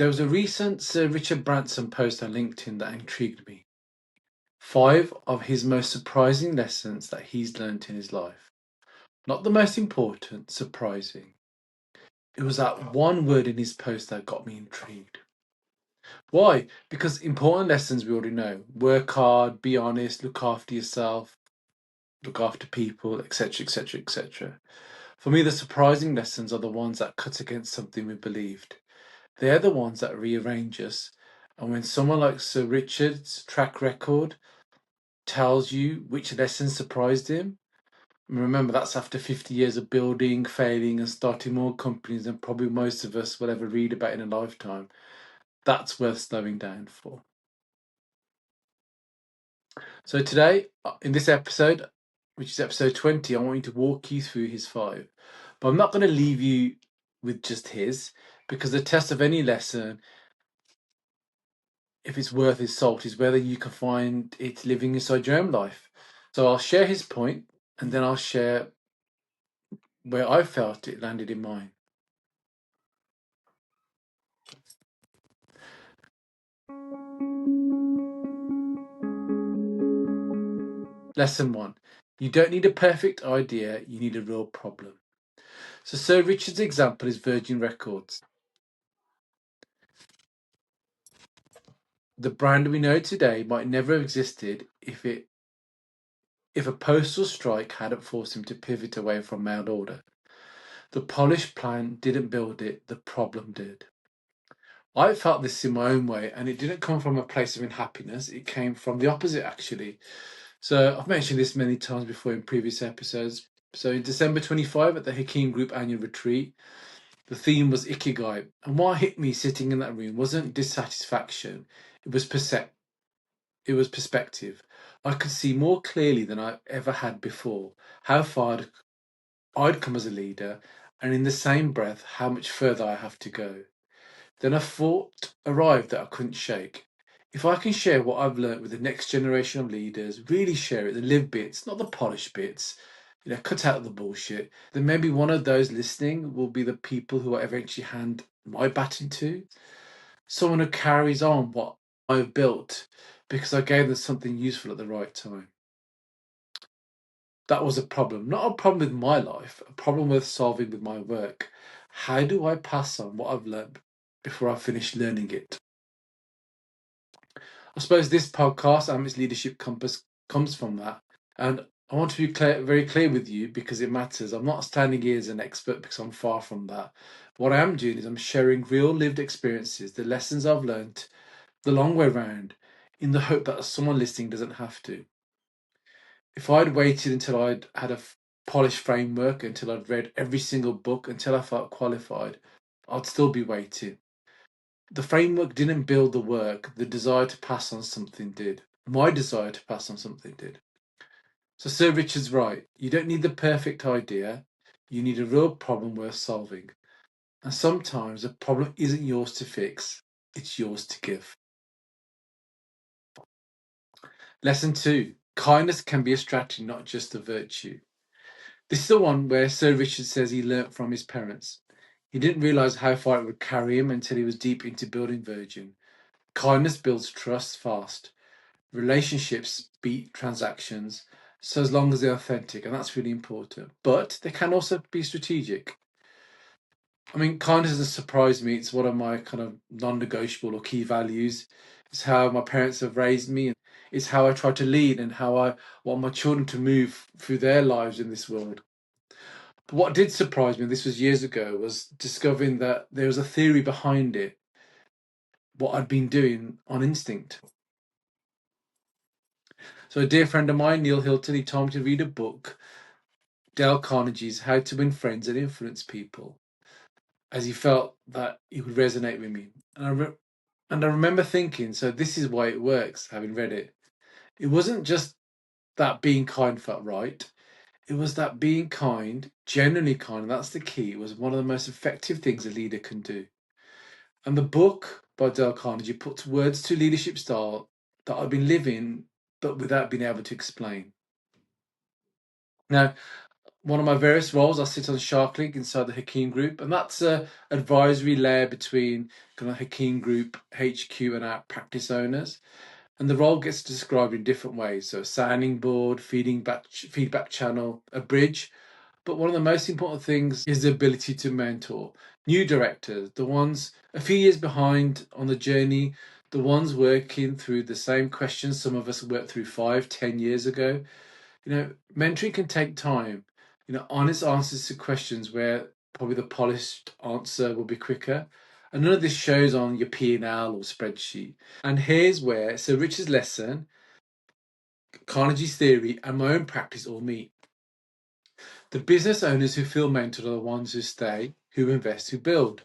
There was a recent Sir Richard Branson post on LinkedIn that intrigued me. 5 of his most surprising lessons that he's learnt in his life. Not the most important, surprising. It was that one word in his post that got me intrigued. Why? Because important lessons we already know. Work hard, be honest, look after yourself, look after people, etc., etc., etc. For me, the surprising lessons are the ones that cut against something we believed. They're the ones that rearrange us. And when someone like Sir Richard's track record tells you which lessons surprised him, remember that's after 50 years of building, failing, and starting more companies than probably most of us will ever read about in a lifetime. That's worth slowing down for. So today, in this episode, which is episode 20, I want you to walk you through his 5. But I'm not going to leave you with just his, because the test of any lesson, if it's worth its salt, is whether you can find it living inside your own life. So I'll share his point, and then I'll share where I felt it landed in mine. Lesson 1. You don't need a perfect idea, you need a real problem. So Sir Richard's example is Virgin Records. The brand we know today might never have existed if a postal strike hadn't forced him to pivot away from mail order. The polished plan didn't build it, the problem did. I felt this in my own way, and it didn't come from a place of unhappiness, it came from the opposite actually. So I've mentioned this many times before in previous episodes. So in December 25 at the Hakim Group annual retreat, the theme was Ikigai. And what hit me sitting in that room wasn't dissatisfaction, it was perspective. I could see more clearly than I ever had before how far I'd come as a leader, and in the same breath, how much further I have to go. Then a thought arrived that I couldn't shake. If I can share what I've learnt with the next generation of leaders, really share it, the live bits, not the polished bits, cut out the bullshit, then maybe one of those listening will be the people who I eventually hand my baton to. Someone who carries on what I've built because I gave them something useful at the right time. That was a problem. Not a problem with my life, a problem worth solving with my work. How do I pass on what I've learned before I finish learning it? I suppose this podcast and its leadership compass comes from that. And I want to be very clear with you because it matters. I'm not standing here as an expert because I'm far from that. What I am doing is I'm sharing real lived experiences, the lessons I've learned the long way round, in the hope that someone listening doesn't have to. If I'd waited until I'd had a polished framework, until I'd read every single book, until I felt qualified, I'd still be waiting. The framework didn't build the work, the desire to pass on something did. My desire to pass on something did. So Sir Richard's right. You don't need the perfect idea. You need a real problem worth solving. And sometimes the problem isn't yours to fix, it's yours to give. Lesson 2. Kindness can be a strategy, not just a virtue. This is the one where Sir Richard says he learnt from his parents. He didn't realise how far it would carry him until he was deep into building Virgin. Kindness builds trust fast. Relationships beat transactions, so as long as they're authentic, and that's really important. But they can also be strategic. I mean, kindness doesn't surprise me. It's one of my kind of non-negotiable or key values. It's how my parents have raised me. It's how I try to lead and how I want my children to move through their lives in this world. But what did surprise me, this was years ago, was discovering that there was a theory behind it, what I'd been doing on instinct. So a dear friend of mine, Neil Hilton, he told me to read a book, Dale Carnegie's How to Win Friends and Influence People, as he felt that it would resonate with me. And I remember thinking, so this is why it works, having read it. It wasn't just that being kind felt right. It was that being kind, genuinely kind, and that's the key, was one of the most effective things a leader can do. And the book by Dale Carnegie puts words to leadership style that I've been living, but without being able to explain. Now, one of my various roles, I sit on Shark League inside the Hakim Group, and that's a advisory layer between kind of Hakim Group HQ and our practice owners. And the role gets described in different ways. So, a sounding board, feedback channel, a bridge. But one of the most important things is the ability to mentor new directors, the ones a few years behind on the journey, the ones working through the same questions some of us worked through 5, 10 years ago. Mentoring can take time. Honest answers to questions where probably the polished answer will be quicker. And none of this shows on your P&L or spreadsheet. And here's where so Richard's lesson, Carnegie's theory, and my own practice all meet. The business owners who feel mentored are the ones who stay, who invest, who build.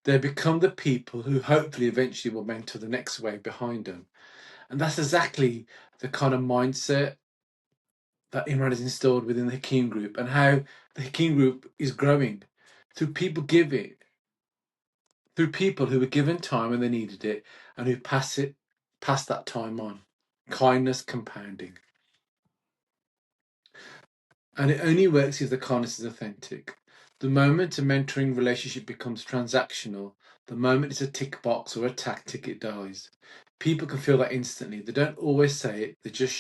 They become the people who hopefully eventually will mentor the next wave behind them. And that's exactly the kind of mindset that Imran has instilled within the Hakim Group, and how the Hakim Group is growing through people giving, through people who were given time when they needed it and who pass that time on. Kindness compounding. And it only works if the kindness is authentic. The moment a mentoring relationship becomes transactional, the moment it's a tick box or a tactic, it dies. People can feel that instantly. They don't always say it, they just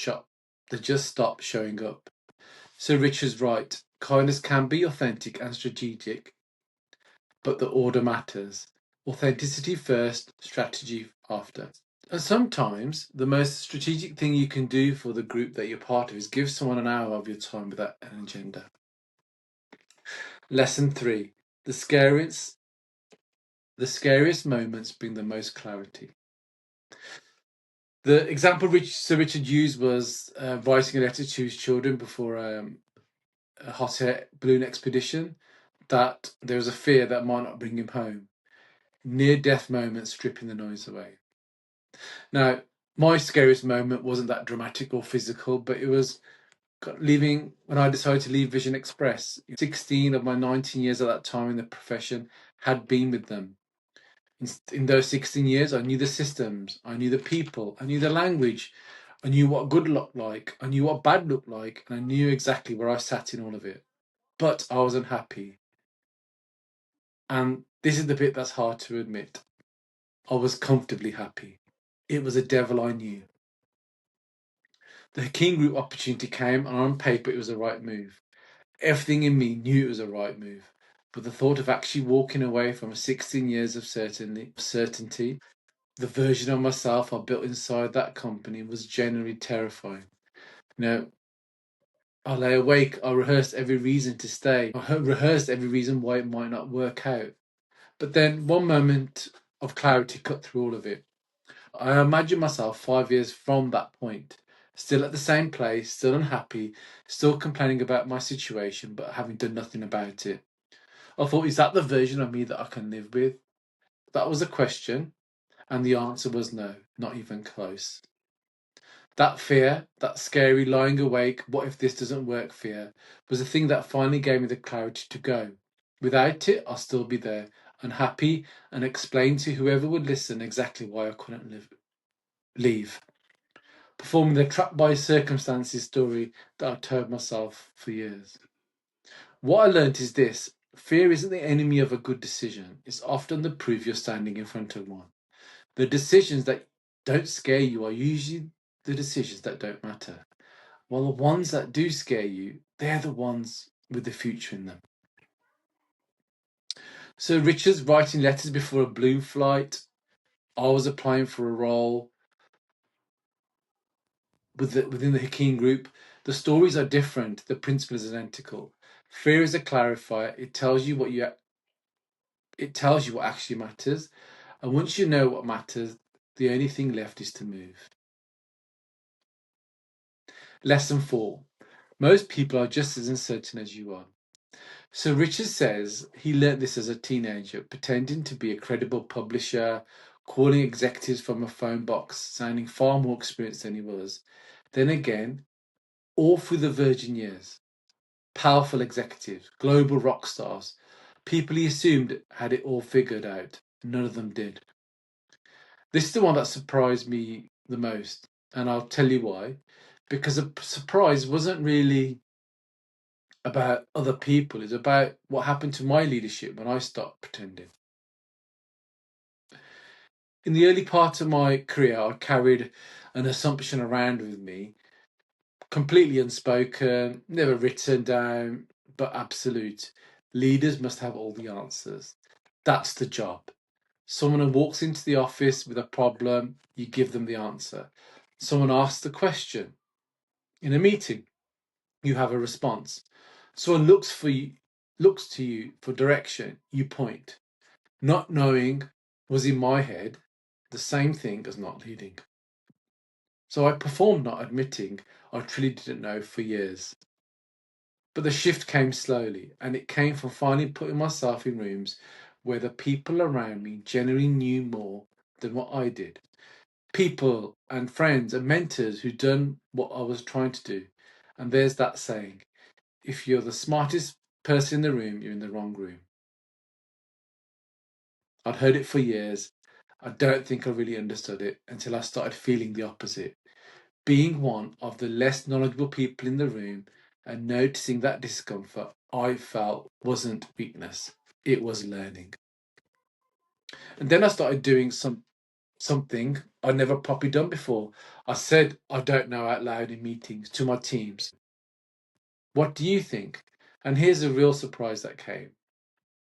stop showing up. So Richard's right. Kindness can be authentic and strategic, but the order matters. Authenticity first, strategy after. And sometimes the most strategic thing you can do for the group that you're part of is give someone an hour of your time without an agenda. Lesson 3. The scariest moments bring the most clarity. The example Sir Richard used was writing a letter to his children before a hot air balloon expedition, that there was a fear that might not bring him home. Near-death moments stripping the noise away. Now, my scariest moment wasn't that dramatic or physical, but it was leaving when I decided to leave Vision Express. 16 of my 19 years at that time in the profession had been with them. In those 16 years, I knew the systems, I knew the people, I knew the language, I knew what good looked like, I knew what bad looked like, and I knew exactly where I sat in all of it. But I was unhappy. And this is the bit that's hard to admit. I was comfortably happy. It was a devil I knew. The Hakim Group opportunity came, and on paper it was the right move. Everything in me knew it was a right move. But the thought of actually walking away from 16 years of certainty, the version of myself I built inside that company, was genuinely terrifying. I lay awake, I rehearsed every reason to stay. I rehearsed every reason why it might not work out. But then one moment of clarity cut through all of it. I imagine myself 5 years from that point, still at the same place, still unhappy, still complaining about my situation, but having done nothing about it. I thought, is that the version of me that I can live with? That was a question, and the answer was no, not even close. That fear, that scary lying awake, what if this doesn't work fear, was the thing that finally gave me the clarity to go. Without it, I'll still be there, unhappy, and explain to whoever would listen exactly why I couldn't leave. Performing the trapped by circumstances story that I've told myself for years. What I learnt is this: fear isn't the enemy of a good decision, it's often the proof you're standing in front of one. The decisions that don't scare you are usually the decisions that don't matter, while the ones that do scare you, they're the ones with the future in them. So Richard's writing letters before a balloon flight. I was applying for a role within the Hakim Group. The stories are different. The principle is identical. Fear is a clarifier. It tells you what actually matters, and once you know what matters, the only thing left is to move. Lesson 4. Most people are just as uncertain as you are. So Richard says he learnt this as a teenager, pretending to be a credible publisher, calling executives from a phone box, sounding far more experienced than he was. Then again, all through the Virgin years, powerful executives, global rock stars, people he assumed had it all figured out. None of them did. This is the one that surprised me the most, and I'll tell you why. Because the surprise wasn't really about other people. It's about what happened to my leadership when I stopped pretending. In the early part of my career, I carried an assumption around with me, completely unspoken, never written down, but absolute. Leaders must have all the answers. That's the job. Someone who walks into the office with a problem, you give them the answer. Someone asks the question in a meeting, you have a response. Someone looks to you for direction, you point. Not knowing was in my head the same thing as not leading. So I performed not admitting I truly didn't know for years. But the shift came slowly, and it came from finally putting myself in rooms where the people around me generally knew more than what I did. People and friends and mentors who'd done what I was trying to do. And there's that saying, if you're the smartest person in the room, you're in the wrong room. I'd heard it for years. I don't think I really understood it until I started feeling the opposite. Being one of the less knowledgeable people in the room and noticing that discomfort I felt wasn't weakness, it was learning. And then I started doing something I'd never properly done before. I said I don't know out loud in meetings to my teams. What do you think? And here's a real surprise that came.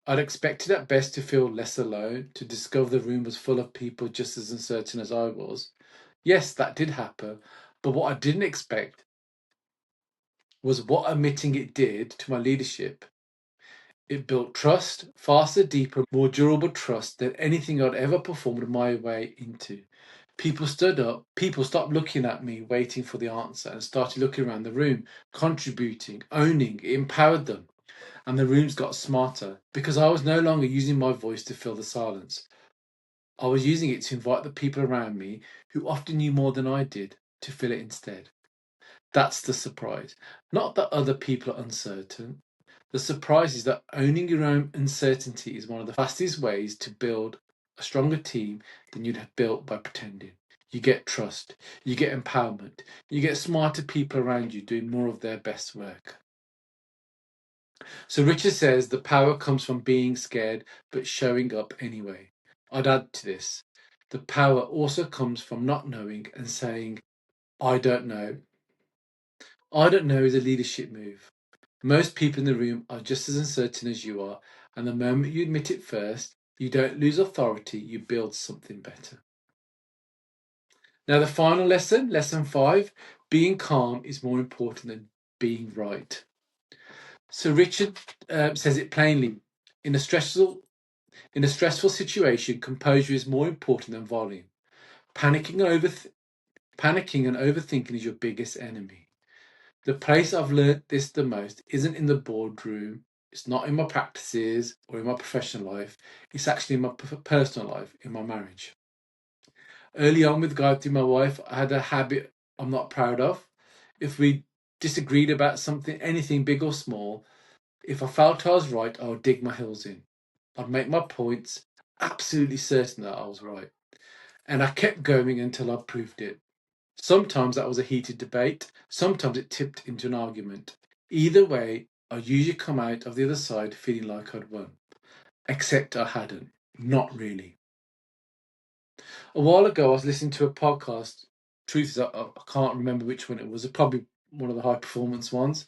I'd expected at best to feel less alone, to discover the room was full of people just as uncertain as I was. Yes, that did happen, but what I didn't expect was what admitting it did to my leadership. It built trust, faster, deeper, more durable trust than anything I'd ever performed my way into. People stood up, people stopped looking at me, waiting for the answer, and started looking around the room, contributing, owning. It empowered them. And the rooms got smarter because I was no longer using my voice to fill the silence. I was using it to invite the people around me who often knew more than I did to fill it instead. That's the surprise. Not that other people are uncertain. The surprise is that owning your own uncertainty is one of the fastest ways to build a stronger team than you'd have built by pretending. You get trust, you get empowerment, you get smarter people around you doing more of their best work. So Richard says the power comes from being scared but showing up anyway. I'd add to this. The power also comes from not knowing and saying, I don't know. I don't know is a leadership move. Most people in the room are just as uncertain as you are, and the moment you admit it first, you don't lose authority, you build something better. Now, the final lesson, lesson 5, being calm is more important than being right. So Richard says it plainly. In a stressful situation, composure is more important than volume. Panicking and overthinking is your biggest enemy. The place I've learnt this the most isn't in the boardroom. It's not in my practices or in my professional life. It's actually in my personal life, in my marriage. Early on with God through my wife, I had a habit I'm not proud of. If we disagreed about something, anything big or small, if I felt I was right, I would dig my heels in. I'd make my points, absolutely certain that I was right. And I kept going until I proved it. Sometimes that was a heated debate, sometimes it tipped into an argument. Either way, I usually come out of the other side feeling like I'd won. Except I hadn't. Not really. A while ago, I was listening to a podcast. Truth is, I can't remember which one it was. It's probably one of the high performance ones.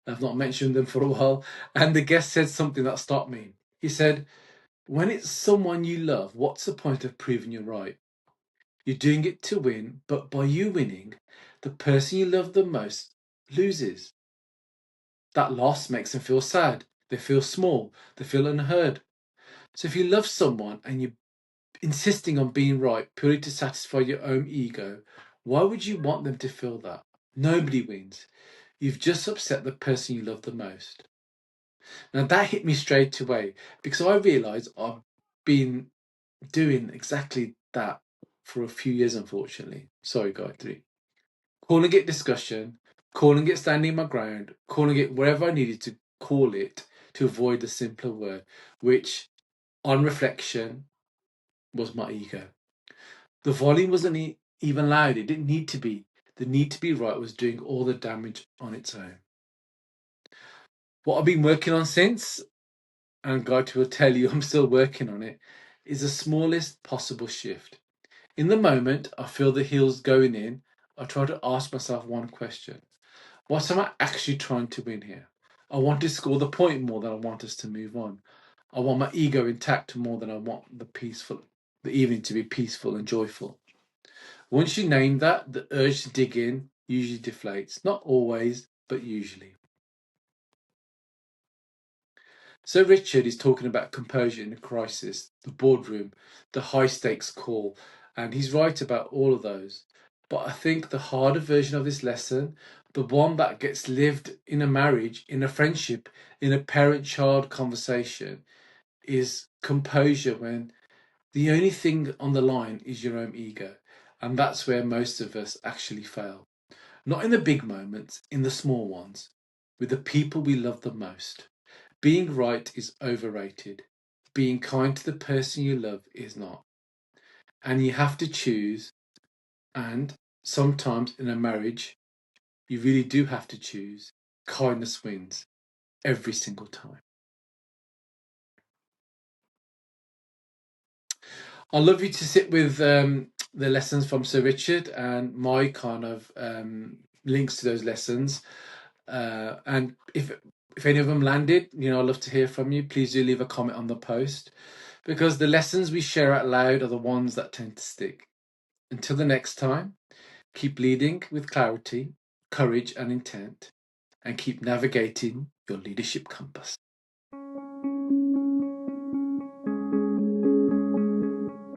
I've not mentioned them for a while. And the guest said something that stopped me. He said, when it's someone you love, what's the point of proving you're right? You're doing it to win, but by you winning, the person you love the most loses. That loss makes them feel sad. They feel small. They feel unheard. So if you love someone and you're insisting on being right purely to satisfy your own ego, why would you want them to feel that? Nobody wins. You've just upset the person you love the most. Now that hit me straight away because I realised I've been doing exactly that for a few years, unfortunately. Sorry, Gayatri. Calling it discussion, calling it standing my ground, calling it wherever I needed to call it to avoid the simpler word, which, on reflection, was my ego. The volume wasn't even loud, it didn't need to be. The need to be right was doing all the damage on its own. What I've been working on since, and God will tell you I'm still working on it, is the smallest possible shift. In the moment I feel the heels going in, I try to ask myself one question. What am I actually trying to win here? I want to score the point more than I want us to move on. I want my ego intact more than I want the evening to be peaceful and joyful. Once you name that, the urge to dig in usually deflates. Not always, but usually. So Richard is talking about composure in a crisis, the boardroom, the high stakes call, and he's right about all of those. But I think the harder version of this lesson, the one that gets lived in a marriage, in a friendship, in a parent-child conversation, is composure when the only thing on the line is your own ego. And that's where most of us actually fail. Not in the big moments, in the small ones, with the people we love the most. Being right is overrated. Being kind to the person you love is not. And you have to choose. And sometimes in a marriage, you really do have to choose. Kindness wins every single time. I'd love you to sit with the lessons from Sir Richard and my kind of links to those lessons. And if any of them landed, I'd love to hear from you. Please do leave a comment on the post, because the lessons we share out loud are the ones that tend to stick. Until the next time, keep leading with clarity, courage, and intent, and keep navigating your leadership compass.